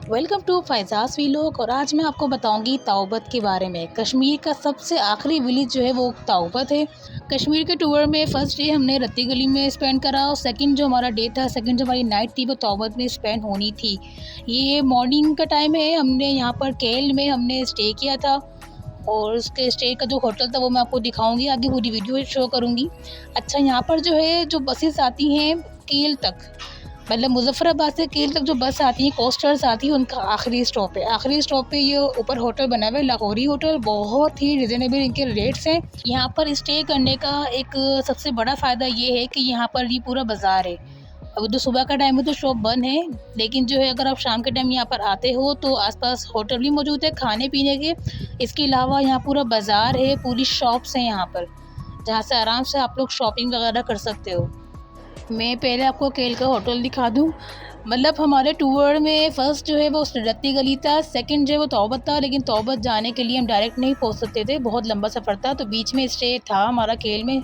Welcome to फैज़ाज़ vlog. और आज मैं आपको बताऊंगी तौबत के बारे में। कश्मीर का सबसे आखिरी विलेज जो है वो तौबत है। कश्मीर के टूर में फ़र्स्ट डे हमने रत्ती गली में स्पेंड करा और सेकंड जो हमारा डे था, सेकंड जो हमारी नाइट थी वो तौबत में स्पेंड होनी थी। ये मॉर्निंग का टाइम है। हमने यहाँ पर केल में हमने स्टे किया था और उसके स्टे का जो होटल था वो मैं आपको दिखाऊंगी, आगे पूरी वीडियो शो करूँगी। अच्छा, यहाँ पर जो है जो बसेस आती हैं कील तक, मतलब मुज़फ़्फ़राबाद से कील तक जो बस आती है, कोस्टर्स आती है, उनका आखिरी स्टॉप है। आखिरी स्टॉप पे ये ऊपर होटल बना हुआ है लाहौरी होटल। बहुत ही रिजनेबल इनके रेट्स हैं। यहाँ पर स्टे करने का एक सबसे बड़ा फ़ायदा ये है कि यहाँ पर ये पूरा बाज़ार है। अब तो सुबह का टाइम है तो शॉप बंद है, लेकिन जो है अगर आप शाम के टाइम यहाँ पर आते हो तो आसपास होटल भी मौजूद है खाने पीने के। इसके अलावा यहाँ पूरा बाज़ार है, पूरी शॉप्स हैं यहाँ पर, जहाँ से आराम से आप लोग शॉपिंग वगैरह कर सकते हो। मैं पहले आपको केल का होटल दिखा दूँ। मतलब हमारे टूर में फ़र्स्ट जो है वो रत्ती गली था, सेकंड जो है वो तौबत था, लेकिन तौबत जाने के लिए हम डायरेक्ट नहीं पहुंच सकते थे, बहुत लंबा सफ़र था, तो बीच में स्टे था हमारा। केल में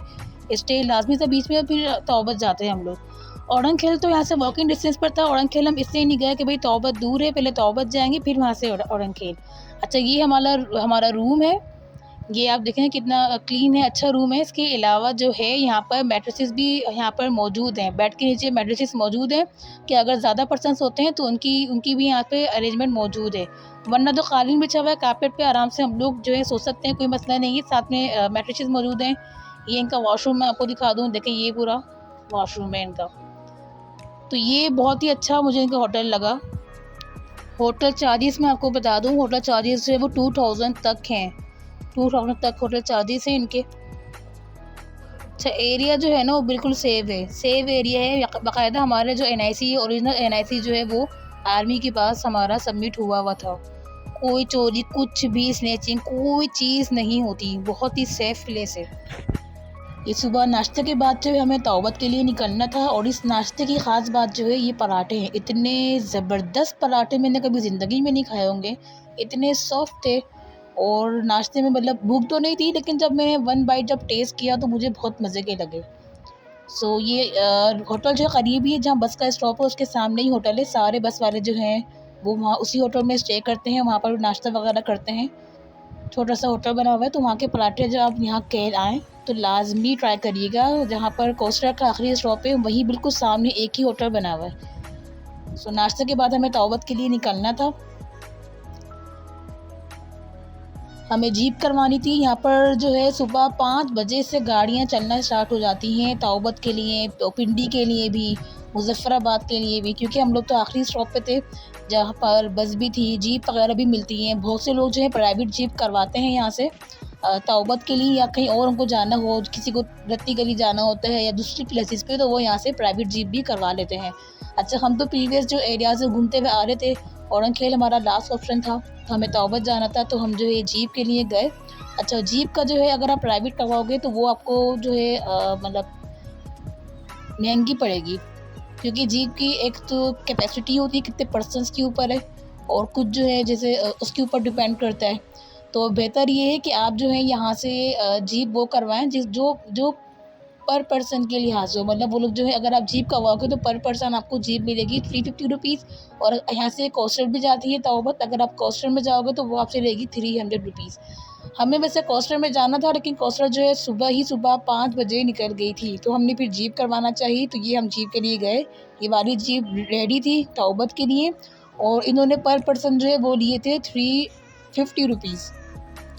स्टे लाजमी था बीच में, फिर तौबत जाते हैं हम लोग। औरंग खेल तो यहाँ से वॉकिंग डिस्टेंस पर था। औरंग खेल हम इसलिए नहीं गए कि भाई तौबत दूर है, पहले तौबत जाएंगे फिर वहाँ से औरंग खेल। अच्छा, ये हमारा हमारा रूम है। ये आप देखें कितना क्लीन है, अच्छा रूम है। इसके अलावा जो है यहाँ पर मैट्रेसेस भी यहाँ पर मौजूद हैं। बेड के नीचे मैट्रेसेस मौजूद हैं कि अगर ज़्यादा पर्सन्स होते हैं तो उनकी उनकी भी यहाँ पे अरेंजमेंट मौजूद है। वरना तो कालीन बिछा हुआ है, कारपेट पे आराम से हम लोग जो है सो सकते हैं, कोई मसला नहीं है। साथ में मैट्रेसेस मौजूद हैं। ये इनका वॉशरूम मैं आपको दिखा दूँ। देखें, ये पूरा वॉशरूम है इनका। तो ये बहुत ही अच्छा मुझे इनका होटल लगा। होटल चार्जेस मैं आपको बता दूँ, होटल चार्जेस जो है वो 2000 तक हैं। 2000 तक होटल चार्जेस हैं इनके। अच्छा, एरिया जो है ना वो बिल्कुल सेव एरिया है। बाकायदा हमारे जो NIC ओरिजिनल NIC जो है वो आर्मी के पास हमारा सबमिट हुआ था। कोई चोरी, कुछ भी स्नैचिंग, कोई चीज़ नहीं होती। बहुत ही सेफ़ प्लेस है। ये सुबह नाश्ते के बाद जो है हमें तौबत के लिए निकलना था, और इस नाश्ते की ख़ास बात जो है ये पराठे हैं। इतने ज़बरदस्त पराठे मैंने कभी ज़िंदगी में नहीं खाए होंगे। इतने सॉफ्ट थे। और नाश्ते में मतलब भूख तो नहीं थी, लेकिन जब मैंने वन बाइट जब टेस्ट किया तो मुझे बहुत मज़े के लगे। ये होटल जो है करीब ही है, जहाँ बस का स्टॉप है उसके सामने ही होटल है। सारे बस वाले जो हैं वो वहाँ उसी होटल में स्टे करते हैं, वहाँ पर नाश्ता वगैरह करते हैं। छोटा सा होटल बना हुआ है। तो वहाँ के पराठे जब आप यहाँ केल आएँ तो लाजमी ट्राई करिएगा। जहाँ पर कोस्टर का आखिरी स्टॉप है वहीं बिल्कुल सामने एक ही होटल बना हुआ है। नाश्ते के बाद हमें तौबत के लिए निकलना था। हमें जीप करवानी थी। यहाँ पर जो है सुबह 5 बजे से गाड़ियाँ चलना स्टार्ट हो जाती हैं तौबत के लिए, पिंडी के लिए भी, मुज़फ़्फ़राबाद के लिए भी, क्योंकि हम लोग तो आखिरी स्टॉप पे थे जहाँ पर बस भी थी, जीप वगैरह भी मिलती हैं। बहुत से लोग जो है प्राइवेट जीप करवाते हैं यहाँ से तौबत के लिए, या कहीं और उनको जाना हो, किसी को रत्ती गली जाना होता है या दूसरी प्लेसेस पे, तो वो यहाँ से प्राइवेट जीप भी करवा लेते हैं। अच्छा, हम तो प्रीवियस जो एरिया से घूमते हुए आ रहे थे, औरंग खेल हमारा लास्ट ऑप्शन था, तो हमें तौबत जाना था, तो हम जो है जीप के लिए गए। अच्छा, जीप का जो है अगर आप प्राइवेट करवाओगे तो वो आपको जो है मतलब महंगी पड़ेगी, क्योंकि जीप की एक तो कैपेसिटी होती है कितने पर्सन्स के ऊपर है, और कुछ जो है जैसे उसके ऊपर डिपेंड करता है। तो बेहतर ये है कि आप जो है यहाँ से जीप वो करवाएं जिस जो जो पर पर्सन के लिहाज से, मतलब वो लोग जो है अगर आप जीप करवाओगे तो पर पर्सन आपको जीप मिलेगी 350 रुपीज़। और यहाँ से कोस्टर भी जाती है तौबत, अगर आप कोस्टर में जाओगे तो वो आपसे रहेगी 300 रुपीज़। हमें वैसे कोस्टर में जाना था, लेकिन कोस्टर जो है सुबह 5 बजे निकल गई थी, तो हमने फिर जीप करवाना चाहिए, तो ये हम जीप के लिए गए। ये वाली जीप रेडी थी तौबत के लिए, और इन्होंने पर पर्सन जो है वो लिए थे 350 रुपीज़।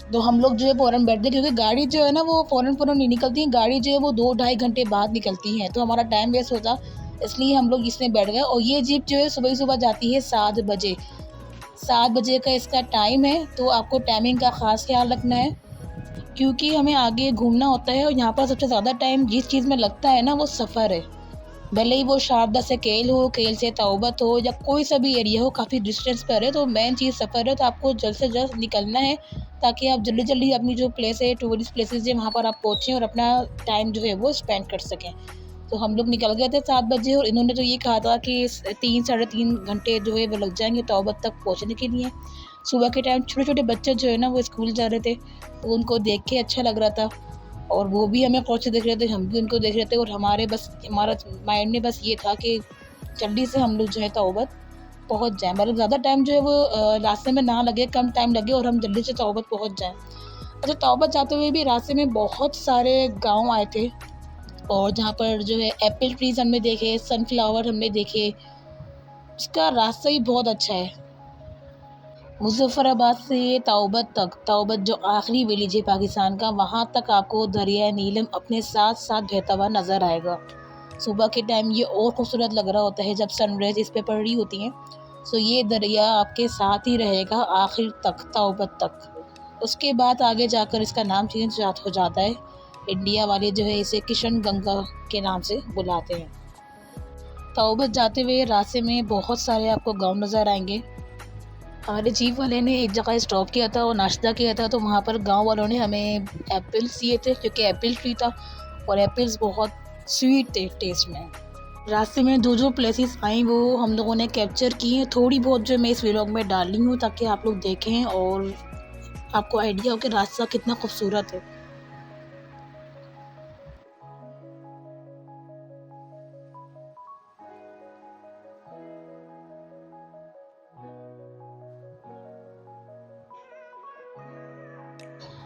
तो हम लोग जो है फ़ौरन बैठ गए, क्योंकि गाड़ी जो है ना वो फ़ौरन नहीं निकलती है। गाड़ी जो है वो 2-2.5 घंटे बाद निकलती है, तो हमारा टाइम वेस्ट होता, इसलिए हम लोग इसमें बैठ गए। और ये जीप जो है सुबह जाती है 7 बजे। 7 बजे का इसका टाइम है, तो आपको टाइमिंग का ख़ास ख्याल रखना है, क्योंकि हमें आगे घूमना होता है। और यहाँ पर सबसे ज़्यादा टाइम जिस चीज़ में लगता है ना वो सफ़र है। भले ही वो शारदा से केल हो, केल से तौबत हो, या कोई सा भी एरिया हो, काफ़ी डिस्टेंस पर है, तो मेन चीज़ सफ़र है। तो आपको जल्द से जल्द निकलना है, ताकि आप जल्दी अपनी जो प्लेस है, टूरिस्ट प्लेसेस है, वहाँ पर आप पहुँचें और अपना टाइम जो है वो स्पेंड कर सकें। तो हम लोग निकल गए थे 7 बजे, और इन्होंने तो ये कहा था कि 3-3.5 घंटे जो है वो लग जाएंगे तौबत तक पहुँचने के लिए। सुबह के टाइम छोटे-छोटे बच्चे जो है ना वो स्कूल जा रहे थे, तो उनको देख के अच्छा लग रहा था, और वो भी हमें पहुँचे देख रहे थे, हम भी उनको देख रहे थे। और हमारा माइंड में बस ये था कि जल्दी से हम लोग जो है तौबत पहुंच जाएं, मतलब ज़्यादा टाइम जो है वो रास्ते में ना लगे, कम टाइम लगे और हम जल्दी से तौबत पहुंच जाएं। अच्छा, तौबत जाते हुए भी रास्ते में बहुत सारे गांव आए थे और जहाँ पर जो है एप्पल ट्रीज हमने देखे, सनफ्लावर हमने देखे। इसका रास्ता ही बहुत अच्छा है। मुज़फ़्फ़राबाद से तौबत तक, तौबत जो आखिरी विलेज है पाकिस्तान का, वहाँ तक आपको दरिया नीलम अपने साथ साथ बहता हुआ नज़र आएगा। सुबह के टाइम ये और खूबसूरत लग रहा होता है जब सनराइज़ इस पे पड़ रही होती हैं। सो ये दरिया आपके साथ ही रहेगा आखिर तक, तौबत तक। उसके बाद आगे जाकर इसका नाम चेंज हो जाता है। इंडिया वाले जो है इसे किशन गंगा के नाम से बुलाते हैं। तौबत जाते हुए रास्ते में बहुत सारे आपको गाँव नज़र आएंगे। हमारे जीप वाले ने एक जगह स्टॉप किया था और नाश्ता किया था, तो वहाँ पर गांव वालों ने हमें एप्पल्स दिए थे क्योंकि एप्पल ट्री था और एप्पल्स बहुत स्वीट थे टेस्ट में। रास्ते में जो जो प्लेसेस आई वो हम लोगों ने कैप्चर की हैं, थोड़ी बहुत जो मैं इस व्लॉग में डाली हूँ ताकि आप लोग देखें और आपको आइडिया हो कि रास्ता कितना खूबसूरत है।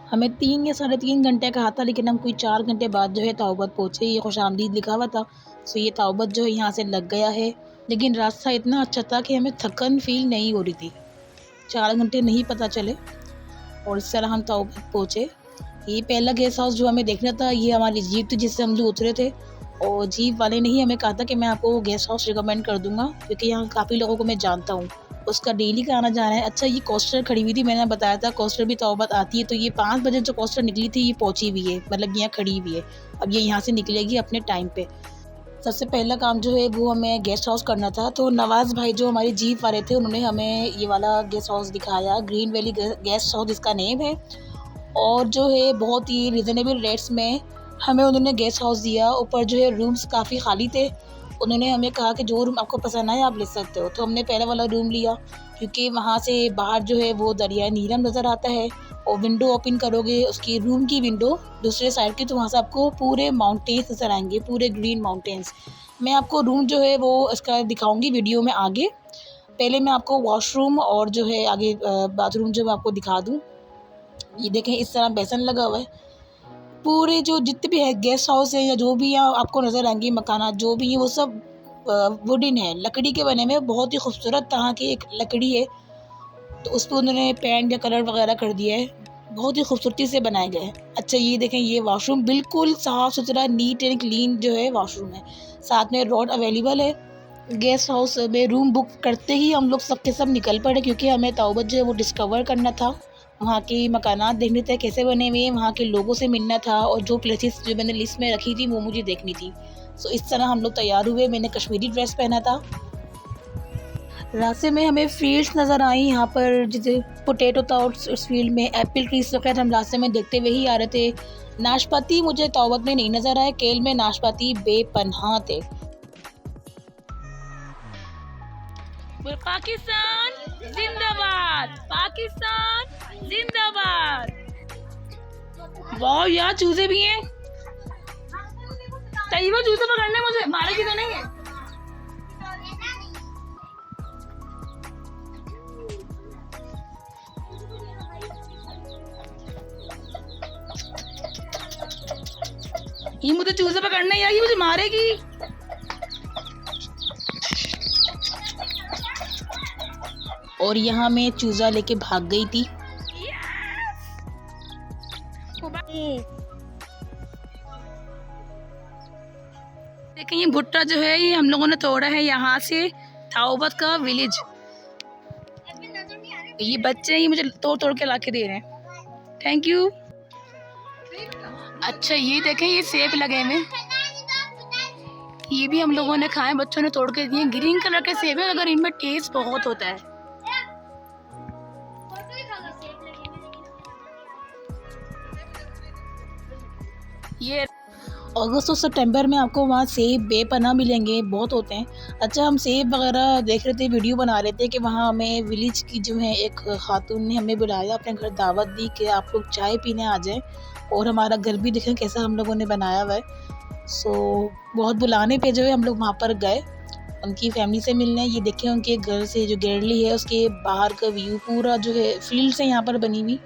हमें 3 या साढ़े 3 घंटे का था, लेकिन हम कोई 4 घंटे बाद जो है तौबत पहुँचे। ये खुशामदीद लिखा हुआ था, सो ये तौबत जो है यहाँ से लग गया है। लेकिन रास्ता इतना अच्छा था कि हमें थकन फ़ील नहीं हो रही थी, 4 घंटे नहीं पता चले और इस तरह हम तौबत पहुँचे। ये पहला गेस्ट हाउस जो हमें देखना था, ये हमारी जीप थी जिससे हम लोग उतरे थे और जीप वाले ने ही हमें कहा था कि मैं आपको गेस्ट हाउस रिकमेंड कर दूँगा क्योंकि यहाँ काफ़ी लोगों को मैं जानता हूँ, उसका डेली का आना जाना है। अच्छा, ये कोस्टर खड़ी हुई थी, मैंने बताया था कोस्टर भी तौबत आती है, तो ये 5 बजे जो कोस्टर निकली थी ये पहुँची हुई है, मतलब यहाँ खड़ी हुई है। अब ये यहाँ से निकलेगी अपने टाइम पे। सबसे पहला काम जो है वो हमें गेस्ट हाउस करना था, तो नवाज़ भाई जो हमारी जीप वाले थे उन्होंने हमें ये वाला गेस्ट हाउस दिखाया, ग्रीन वैली गेस्ट हाउस इसका नेम है। और जो है बहुत ही रिजनेबल रेट्स में हमें उन्होंने गेस्ट हाउस दिया। ऊपर जो है रूम्स काफ़ी खाली थे, उन्होंने हमें कहा कि जो रूम आपको पसंद आए आप ले सकते हो, तो हमने पहला वाला रूम लिया क्योंकि वहाँ से बाहर जो है वो दरिया नीलम नज़र आता है और विंडो ओपन करोगे उसकी रूम की विंडो दूसरे साइड की, तो वहाँ से आपको पूरे माउंटेन्स नज़र आएंगे, पूरे ग्रीन माउंटेन्स। मैं आपको रूम जो है वो इसका दिखाऊंगी वीडियो में आगे। पहले मैं आपको वॉशरूम और जो है आगे बाथरूम जो मैं आपको दिखा दूँ। ये देखें, इस तरह बेसन लगा हुआ है। पूरे जो जितने भी है गेस्ट हाउस है या जो भी यहाँ आपको नज़र आएंगे मकानात जो भी है वो सब वुडन है, लकड़ी के बने हुए, बहुत ही खूबसूरत तरह की एक लकड़ी है, तो उस पर उन्होंने पेंट या कलर वगैरह कर दिया है, बहुत ही खूबसूरती से बनाए गए हैं। अच्छा, ये देखें, ये वॉशरूम बिल्कुल साफ़ सुथरा नीट एंड क्लीन जो है वॉशरूम है, साथ में रोड अवेलेबल है। गेस्ट हाउस में रूम बुक करते ही हम लोग सब के सब निकल पड़े क्योंकि हमें तौबत जो है वो डिस्कवर करना था, वहाँ के मकानात देखने थे कैसे बने हुए हैं, वहाँ के लोगों से मिलना था और जो प्लेसेस जो मैंने लिस्ट में रखी थी वो मुझे देखनी थी। सो इस तरह हम लोग तैयार हुए। मैंने कश्मीरी ड्रेस पहना था। रास्ते में हमें फील्ड्स नज़र आई, यहाँ पर जैसे पोटैटो था और उस फील्ड में एप्पल ट्रीज तो खैर हम रास्ते में देखते हुए ही आ रहे थे। नाशपाती मुझे तौबत में नहीं नज़र आए, केल में नाशपाती बेपनाह थे। पाकिस्तान जिंदाबाद, पाकिस्तान जिंदाबाद। वाह यार, चूजे भी हैं। तैयबा चूजे पकड़ने मुझे मारेगी तो नहीं है। ये मुझे चूजे पकड़ने ही आई, मुझे मारेगी। और यहाँ मैं चूजा लेके भाग गई थी। देखिए, ये भुट्टा जो है ये हम लोगों ने तोड़ा है यहाँ से, तौबत का विलेज। ये बच्चे ही मुझे तोड़ तोड़ के ला के दे रहे हैं, थैंक यू। अच्छा, ये देखें, ये सेब लगे हुए, ये भी हम लोगों ने खाए, बच्चों ने तोड़ के दिए। ग्रीन कलर के सेब है, अगर इनमें टेस्ट बहुत होता है। ये अगस्त और सितंबर में आपको वहाँ सेब बेपनाह मिलेंगे, बहुत होते हैं। अच्छा, हम सेब वगैरह देख रहे थे, वीडियो बना रहे थे कि वहाँ हमें विलेज की जो है एक खातून ने हमें बुलाया, अपने घर दावत दी कि आप लोग चाय पीने आ जाएं और हमारा घर भी देखें कैसा हम लोगों ने बनाया हुआ है। सो बहुत बुलाने पे जो है हम लोग वहाँ पर गए, उनकी फैमिली से मिलने। ये देखें उनके घर से जो गैलरी है उसके बाहर का व्यू पूरा जो है फील्ड से यहाँ पर बनी हुई,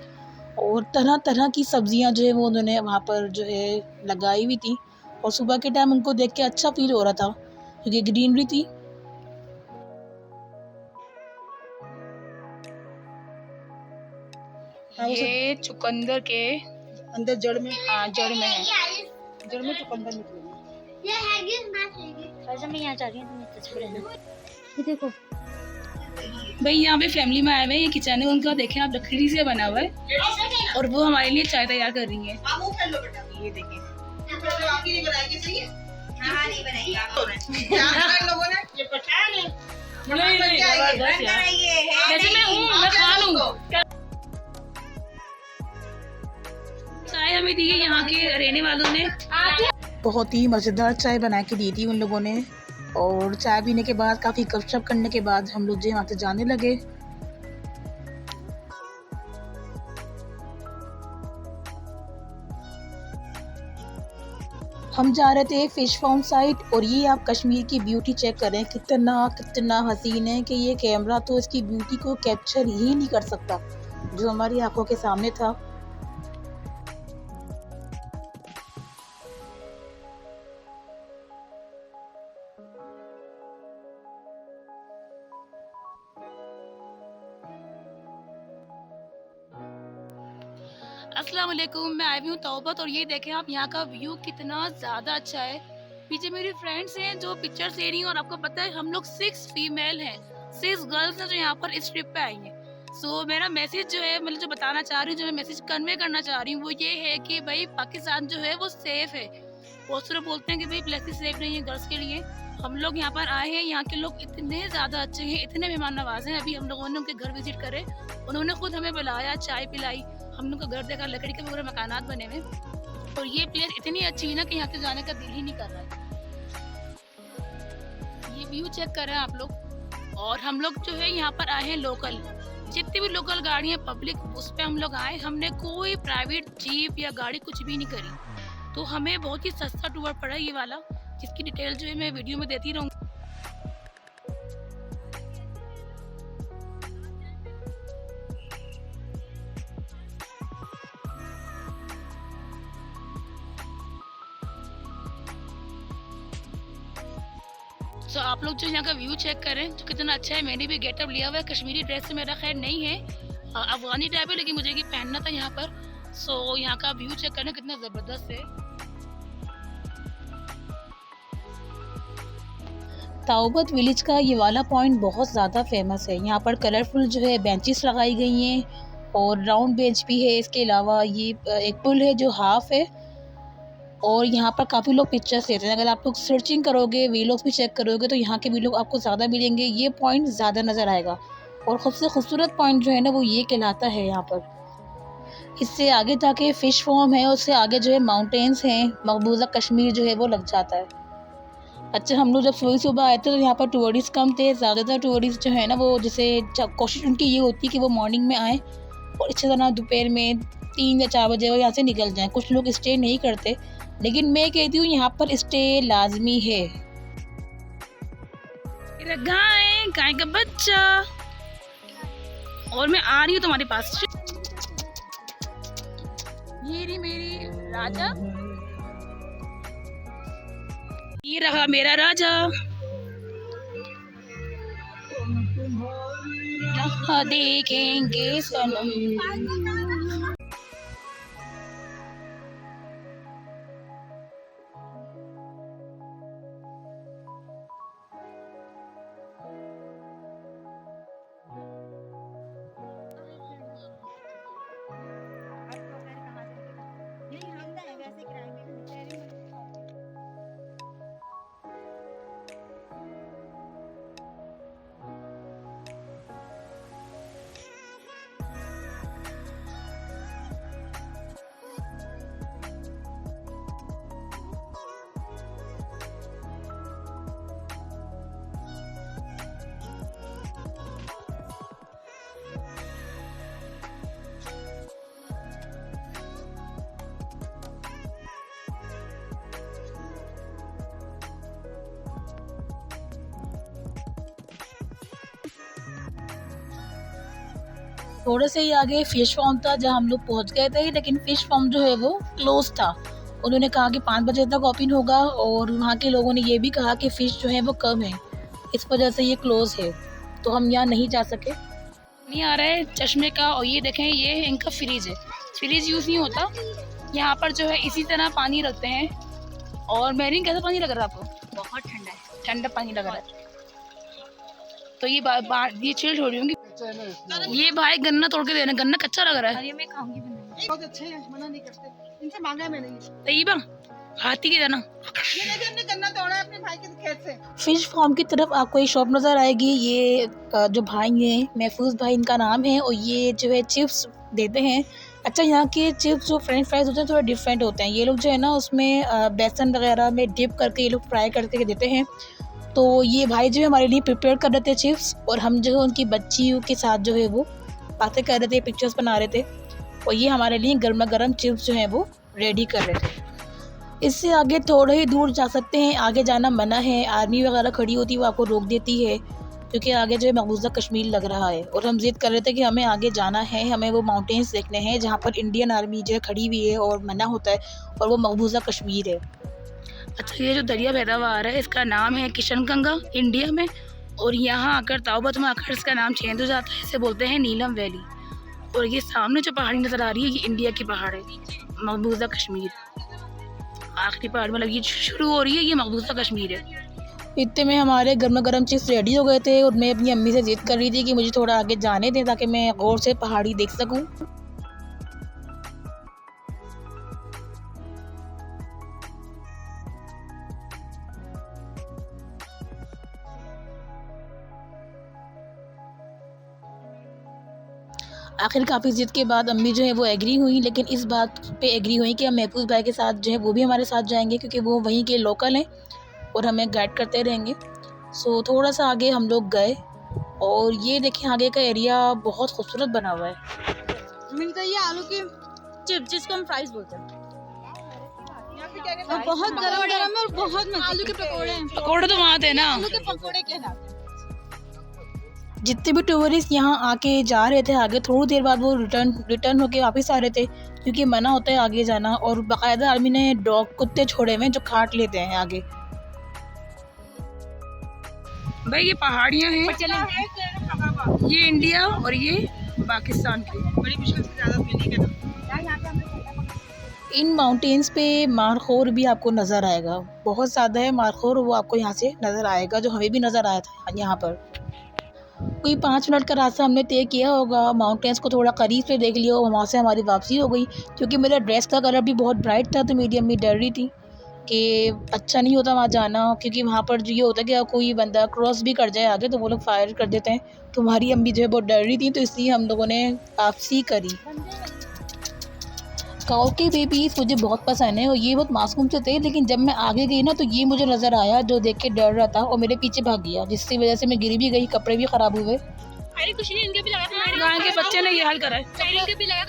और तरह तरह की सब्जियां जो है वो उन्होंने वहाँ पर जो है लगाई हुई थी, और सुबह के टाइम उनको देख के अच्छा फील हो रहा था क्योंकि ग्रीनरी थी। ये चुकंदर के अंदर जड़ में, हाँ जड़ में है, जड़ में चुकंदर निकलेगी। मैं यहाँ जा रही हूँ, ये देखो भाई यहाँ पे फैमिली में आए हुए हैं। ये किचन है उनका, देखें आप, लकड़ी से बना हुआ है और वो हमारे लिए चाय तैयार कर रही है। ये देखें चाय हमें दी है यहाँ के रहने वालों ने। बहुत ही मज़ेदार चाय बना के दी थी उन लोगों ने, और चाय पीने के बाद काफ़ी गपशप करने के बाद हम लोग जो यहाँ से जाने लगे। हम जा रहे थे फिश फार्म साइट, और ये आप कश्मीर की ब्यूटी चेक करें, कितना कितना हसीन है कि ये कैमरा तो इसकी ब्यूटी को कैप्चर ही नहीं कर सकता जो हमारी आंखों के सामने था। अस्सलाम वालेकुम, मैं आई हुई हूँ तौबत, और ये देखें आप यहाँ का व्यू कितना ज़्यादा अच्छा है। पीछे मेरी फ्रेंड्स हैं जो पिक्चर्स ले रही हैं, और आपको पता है हम लोग 6 फीमेल हैं, 6 गर्ल्स हैं जो यहाँ पर इस ट्रिप पे आई हैं। सो मेरा मैसेज जो है, मतलब जो बताना चाह रही हूँ, जो मैं मैसेज कन्वे करना चाह रही हूँ वो ये है कि भाई पाकिस्तान जो है वो सेफ़ है। बहुत सारे बोलते हैं कि भाई प्लेसेस सेफ नहीं है गर्ल्स के लिए। हम लोग यहाँ पर आए हैं, यहाँ के लोग इतने ज़्यादा अच्छे हैं, इतने मेहमान नवाज हैं। अभी हम लोगों ने उनके घर विजिट करे, उन्होंने खुद हमें बुलाया, चाय पिलाई, हम लोग का घर देखा, लकड़ी के पूरे मकानात बने हुए, और ये प्लेस इतनी अच्छी है ना कि यहाँ से जाने का दिल ही नहीं कर रहा है। ये व्यू चेक कर रहे हैं आप लोग। और हम लोग जो है यहाँ पर आए हैं लोकल, जितनी भी लोकल गाड़ियाँ पब्लिक उस पर हम लोग आए, हमने कोई प्राइवेट जीप या गाड़ी कुछ भी नहीं करी, तो हमें बहुत ही सस्ता टूर पड़ा ये वाला, जिसकी डिटेल जो है मैं वीडियो में देती रहूँगी। तो आप लोग जो यहाँ का व्यू चेक करें तो कितना अच्छा है। मैंने भी गेटअप लिया हुआ है, कश्मीरी ड्रेस से मेरा खैर नहीं है, अफगानी टाइप है, लेकिन मुझे ये पहनना था यहाँ पर। सो यहाँ का व्यू चेक करें कितना ज़बरदस्त है। ताओबत विलेज का ये वाला पॉइंट बहुत ज़्यादा फेमस है। यहाँ पर कलरफुल जो है बेंचेस लगाई गई हैं, और राउंड बेंच भी है। इसके अलावा ये एक पुल है जो हाफ है, और यहाँ पर काफ़ी लोग पिक्चर्स लेते हैं। अगर आप लोग सर्चिंग करोगे, वीलॉग्स भी चेक करोगे, तो यहाँ के वीलॉग आपको ज़्यादा मिलेंगे, ये पॉइंट ज़्यादा नज़र आएगा। और सबसे खूबसूरत पॉइंट जो है ना वो ये कहलाता है यहाँ पर। इससे आगे जाके फ़िश फार्म है, उससे आगे जो है माउंटेन्स हैं, मकबूजा कश्मीर जो है वो लग जाता है। अच्छा, हम लोग जब सुबह आए थे तो यहाँ पर टूरिस्ट कम थे। ज़्यादातर टूरिस्ट जो है ना वो जैसे कोशिश उनकी ये होती है कि वो मॉर्निंग में आएँ और इसी तरह दोपहर में 3 या 4 बजे वो यहाँ से निकल जाएँ। कुछ लोग स्टे नहीं करते, लेकिन मैं कहती हूँ यहाँ पर स्टे लाजमी है। गाय का बच्चा, और मैं आ रही हूँ तुम्हारे पास। ये रही मेरी राजा, ये रहा मेरा राजा। यहाँ देखेंगे सनम। थोड़े से ही आगे फ़िश फार्म था जहाँ हम लोग पहुँच गए थे, लेकिन फ़िश फार्म जो है वो क्लोज़ था। उन्होंने कहा कि 5 बजे तक ओपन होगा और वहाँ के लोगों ने ये भी कहा कि फ़िश जो है वो कम है, इस वजह से ये क्लोज़ है, तो हम यहाँ नहीं जा सके। नहीं आ रहा है चश्मे का। और ये देखें, ये इनका फ्रिज है। फ्रिज यूज़ नहीं होता यहाँ पर, जो है इसी तरह पानी रखते हैं। और मेरीन, कैसा पानी लग रहा है आपको? बहुत ठंडा है, ठंडा पानी लग रहा है। तो ये चिल छोड़ी होंगी। ये भाई गन्ना तोड़ के दे रहे हैं, गन्ना कच्चा लग रहा है। अरे मैं खाऊंगी भी नहीं। बहुत अच्छे हैं, मना नहीं करते, इनसे मांगा है मैंने। तैयबा हाथी के दाना। ये देखिए हमने गन्ना तोड़ा है अपने भाई के खेत से। फिश फार्म की तरफ आपको एक शॉप नज़र आएगी। ये जो भाई हैं, महफूज भाई इनका नाम है, और ये जो है चिप्स देते हैं। अच्छा, यहाँ के चिप्स जो फ्रेंच फ्राइज होते हैं थोड़ा डिफरेंट होते हैं। ये लोग जो है ना उसमें बेसन वगैरह में डिप करके ये लोग फ्राई करके देते हैं। तो ये भाई जो है हमारे लिए प्रिपेयर कर रहे थे चिप्स, और हम जो है उनकी बच्चियों के साथ जो है वो बातें कर रहे थे, पिक्चर्स बना रहे थे, और ये हमारे लिए गर्मा गर्म चिप्स जो हैं वो रेडी कर रहे थे। इससे आगे थोड़े ही दूर जा सकते हैं, आगे जाना मना है। आर्मी वगैरह खड़ी होती है, वो आपको रोक देती है, क्योंकि आगे जो है मकबूजा कश्मीर लग रहा है। और हम ज़िद कर रहे थे कि हमें आगे जाना है, हमें वो माउंटेन्स देखने हैं जहाँ पर इंडियन आर्मी जो है खड़ी हुई है और मना होता है, और वो मकबूजा कश्मीर है। अच्छा, ये जो दरिया बहता हुआ आ रहा है इसका नाम है किशनगंगा इंडिया में, और यहाँ आकर ताओबत में आकर इसका नाम चेंज हो जाता है, इसे बोलते हैं नीलम वैली। और ये सामने जो पहाड़ी नज़र आ रही है ये इंडिया की पहाड़ है, मकबूजा कश्मीर। आखिरी पहाड़ में लगी शुरू हो रही है, ये मकबूजा कश्मीर है। इतने में हमारे गर्मा गर्म चिप्स रेडी हो गए थे, और मैं अपनी अम्मी से जिद कर रही थी कि मुझे थोड़ा आगे जाने दें ताकि मैं गौर से पहाड़ी देख सकूं। आखिर काफ़ी ज़िद के बाद अम्मी जो है वो एग्री हुई, लेकिन इस बात पे एग्री हुई कि हम महफूज भाई के साथ जो है वो भी हमारे साथ जाएंगे, क्योंकि वो वहीं के लोकल हैं और हमें गाइड करते रहेंगे। सो थोड़ा सा आगे हम लोग गए, और ये देखें आगे का एरिया बहुत खूबसूरत बना हुआ है। मिलता है आलू की चिप्स, जिसको हम फ्राइज बोलते हैं, और बहुत गरम गरम है और बहुत मजे। आलू के पकोड़े हैं। पकौड़े तो वहाँ थे ना। आलू के पकोड़े के नाम। जितने भी टूरिस्ट यहाँ आके जा रहे थे आगे, थोड़ी देर बाद वो रिटर्न होके वापस आ रहे थे, क्योंकि मना होता है आगे जाना। और बाकायदा आर्मी ने डॉग कुत्ते छोड़े हुए हैं जो काट लेते हैं आगे। भाई ये पहाड़ियाँ हैं, ये इंडिया और ये पाकिस्तान की। बड़ी मुश्किल से ज़्यादा मिली है। इन माउंटेन्स पे मारखोर भी आपको नज़र आएगा, बहुत ज़्यादा है मारखोर, वो आपको यहाँ से नज़र आएगा, जो हमें भी नज़र आया था यहाँ पर। कोई 5 मिनट का रास्ता हमने तय किया होगा, माउंटेन्स को थोड़ा करीब से देख लिया, वहाँ से हमारी वापसी हो गई। क्योंकि मेरा ड्रेस का कलर भी बहुत ब्राइट था, तो मेरी अम्मी डर रही थी कि अच्छा नहीं होता वहाँ जाना, क्योंकि वहाँ पर जो ये होता है कि कोई बंदा क्रॉस भी कर जाए आगे तो वो लोग फायर कर देते हैं। तो हमारी अम्मी जो है बहुत डर रही थी, तो इसलिए हम लोगों ने वापसी करी। काऊ के बेबीज़ मुझे बहुत पसंद है, और ये बहुत मासूम से थे, लेकिन जब मैं आगे गई ना तो ये मुझे नज़र आया, जो देख के डर रहा था और मेरे पीछे भाग गया, जिसकी वजह से मैं गिरी भी गई, कपड़े भी ख़राब हुए। अरे कुछ नहीं, इनके भी लगा, गाँव के बच्चे ने ये हाल करा है। इनके भी लगा।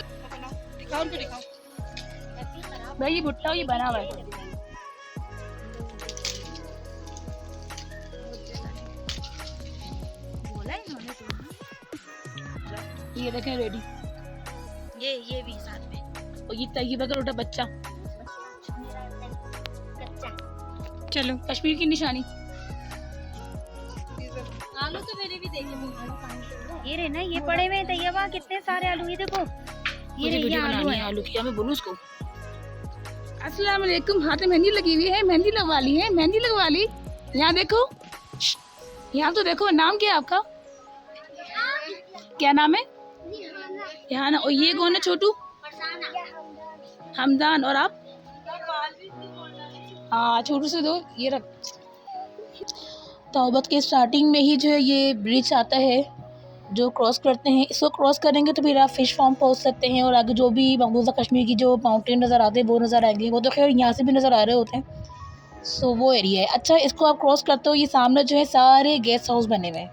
दिखाओ उनको, दिखाओ। भाई ये भुट्टा ये बना हुआ है। बोला है इन्होंने तो। ये देखें रेडी, ये भी साथ में। और ये तैयबा का रोटा बच्चा। चलो कश्मीर की निशानी। आलू तो मैंने भी देखे। ये रहे ना, ये पड़े हुए तैयबा, कितने सारे आलू, ये देखो, ये मुझे वीडियो आलू बनानी है। है आलू की, मैं बोलूँ उसको। अस्सलाम वालेकुम, हाथ में मेहंदी लगी हुई है, मेहंदी लगवा ली है, मेहंदी लगवा ली। यहाँ देखो, यहाँ तो देखो, नाम क्या है आपका? क्या नाम है? यहाँ। और ये कौन है छोटू? हमदान। और आप? हाँ, छोटू से दो, ये रख। तौबत के स्टार्टिंग में ही जो है ये ब्रिज आता है जो क्रॉस करते हैं। इसको क्रॉस करेंगे तो फिर आप फ़िश फार्म पहुंच सकते हैं, और आगे जो भी मकबूजा कश्मीर की जो माउंटेन नज़र आते हैं वो नज़र आएंगे। वो तो खैर यहाँ से भी नज़र आ रहे होते हैं, सो वो एरिया है। अच्छा, इसको आप क्रॉस करते हो, ये सामने जो है सारे गेस्ट हाउस बने हुए हैं।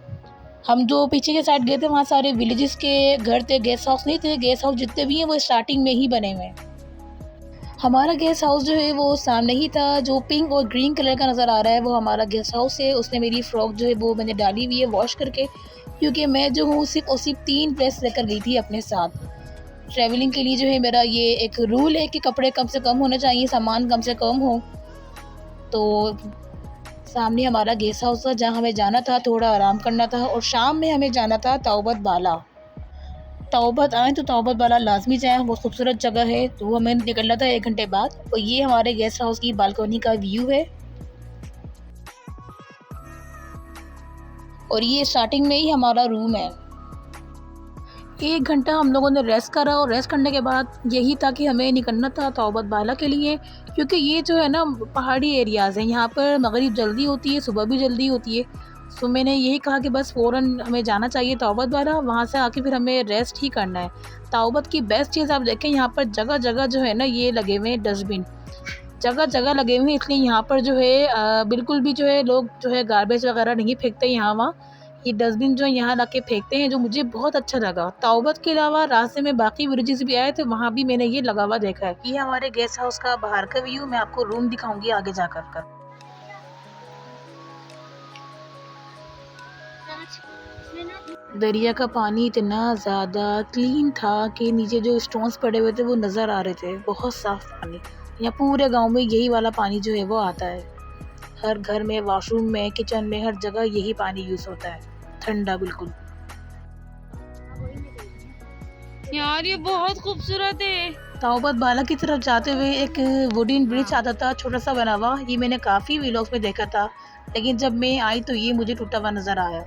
हम जो पीछे के साइड गए थे वहाँ सारे विलेजेस के घर थे, गेस्ट हाउस नहीं थे। गेस्ट हाउस जितने भी हैं वो स्टार्टिंग में ही बने हुए हैं। हमारा गेस्ट हाउस जो है वो सामने ही था, जो पिंक और ग्रीन कलर का नज़र आ रहा है वो हमारा गेस्ट हाउस है। उसने मेरी फ़्रॉक जो है वो मैंने डाली हुई है वॉश करके, क्योंकि मैं जो हूँ सिर्फ और सिर्फ 3 ड्रेस लेकर गई थी अपने साथ। ट्रैवलिंग के लिए जो है मेरा ये एक रूल है कि कपड़े कम से कम होने चाहिए, सामान कम से कम हो। तो सामने हमारा गेस्ट हाउस था जहाँ हमें जाना था, थोड़ा आराम करना था और शाम में हमें जाना था तौबत बाला। तौबत आएँ तो तौबत बाला लाज़मी जाएँ, बहुत खूबसूरत जगह है। तो हमें निकलना था 1 घंटे बाद और ये हमारे गेस्ट हाउस की बालकनी का व्यू है। और ये स्टार्टिंग में ही हमारा रूम है। 1 घंटा हम लोगों ने रेस्ट करा और रेस्ट करने के बाद यही था कि हमें निकलना था तौबत बाला के लिए, क्योंकि ये जो है ना पहाड़ी एरियाज़ हैं, यहाँ पर मगरिब जल्दी होती है, सुबह भी जल्दी होती है। तो मैंने यही कहा कि बस फ़ौरन हमें जाना चाहिए तौबत बाला, वहाँ से आके फिर हमें रेस्ट ही करना है। तौबत की बेस्ट चीज़ आप देखें, यहाँ पर जगह-जगह जो है ना ये लगे हुए हैं डस्टबिन, जगह-जगह लगे हुए हैं, इसलिए यहाँ पर जो है बिल्कुल भी जो है लोग जो है गार्बेज वगैरह नहीं फेंकते यहाँ-वहाँ। ये डस्टबिन जो है यहाँ लाके फेंकते हैं, जो मुझे बहुत अच्छा लगा। तौबत के अलावा रास्ते में बाकी विलेजेस भी आए थे, वहाँ भी मैंने ये लगा हुआ देखा है। ये हमारे गेस्ट हाउस का बाहर का व्यू, मैं आपको रूम दिखाऊंगी आगे जाकर। दरिया का पानी इतना ज़्यादा क्लीन था कि नीचे जो स्टोन्स पड़े हुए थे वो नज़र आ रहे थे, बहुत साफ़ पानी। यहाँ पूरे गांव में यही वाला पानी जो है वो आता है। हर घर में, वॉशरूम में, किचन में, हर जगह यही पानी यूज़ होता है, ठंडा बिल्कुल। यार ये बहुत खूबसूरत है। तौबत बाला की तरफ जाते हुए एक वुडन ब्रिज आता था, छोटा सा बना हुआ। ये मैंने काफ़ी व्लॉग्स में देखा था, लेकिन जब मैं आई तो ये मुझे टूटा हुआ नज़र आया।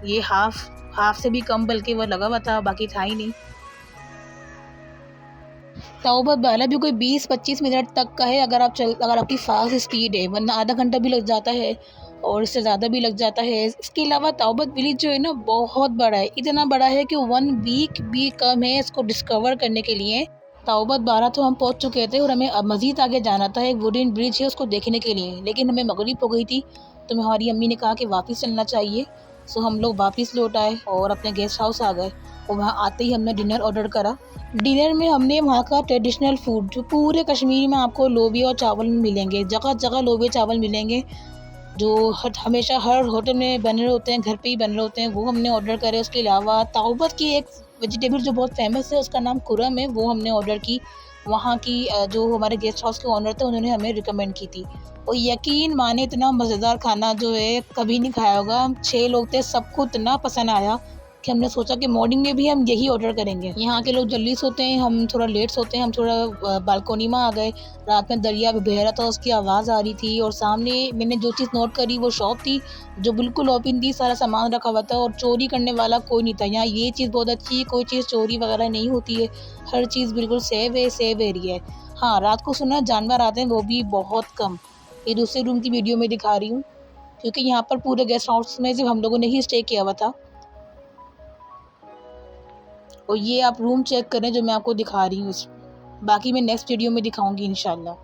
ये हाफ से भी कम बल्कि वो लगा हुआ था, बाकी था ही नहीं। तौबत बाला भी कोई 20-25 मिनट तक का है अगर आपकी फास्ट स्पीड है, वरना आधा घंटा भी लग जाता है और इससे ज़्यादा भी लग जाता है। इसके अलावा तौबत विलेज जो है ना बहुत बड़ा है, इतना बड़ा है कि 1 वीक भी कम है इसको डिस्कवर करने के लिए। तौबत बाला तो हम पहुंच चुके थे और हमें अब मज़ीद आगे जाना था, एक वुडन ब्रिज है उसको देखने के लिए, लेकिन हमें मगरिब हो गई थी तो हमारी अम्मी ने कहा कि वापस चलना चाहिए। सो हम लोग वापस लौट आए और अपने गेस्ट हाउस आ गए और वहाँ आते ही हमने डिनर ऑर्डर करा। डिनर में हमने वहाँ का ट्रेडिशनल फूड, जो पूरे कश्मीर में आपको लोबिया और चावल मिलेंगे, जगह जगह लोबिया चावल मिलेंगे, जो हमेशा हर होटल में बन रहे होते हैं, घर पे ही बन रहे होते हैं, वो हमने ऑर्डर करे। उसके अलावा तौबत की एक वेजिटेबल जो बहुत फेमस है, उसका नाम कुरम है, वो हमने ऑर्डर की। वहाँ की जो हमारे गेस्ट हाउस के ऑनर थे उन्होंने हमें रिकमेंड की थी और यकीन माने इतना मज़ेदार खाना जो है कभी नहीं खाया होगा। हम 6 लोग थे, सबको इतना पसंद आया कि हमने सोचा कि मॉर्निंग में भी हम यही ऑर्डर करेंगे। यहाँ के लोग जल्दी सोते हैं, हम थोड़ा लेट सोते हैं। हम थोड़ा बालकोनी में आ गए, रात में दरिया बह रहा था, उसकी आवाज़ आ रही थी और सामने मैंने जो चीज़ नोट करी वो शॉप थी जो बिल्कुल ओपन थी, सारा सामान रखा हुआ था और चोरी करने वाला कोई नहीं था। यहाँ ये चीज़ बहुत अच्छी है, कोई चीज़ चोरी वगैरह नहीं होती है, हर चीज़ बिल्कुल सेव एरिया है। हाँ, रात को सुना जानवर आते हैं, वो भी बहुत कम। ये दूसरे रूम की वीडियो में दिखा रही हूँ, क्योंकि यहाँ पर पूरे गेस्ट हाउस में सिर्फ हम लोगों ने ही स्टे किया हुआ था। और ये आप रूम चेक करें जो मैं आपको दिखा रही हूँ, बाकी मैं नेक्स्ट वीडियो में दिखाऊंगी इंशाल्लाह।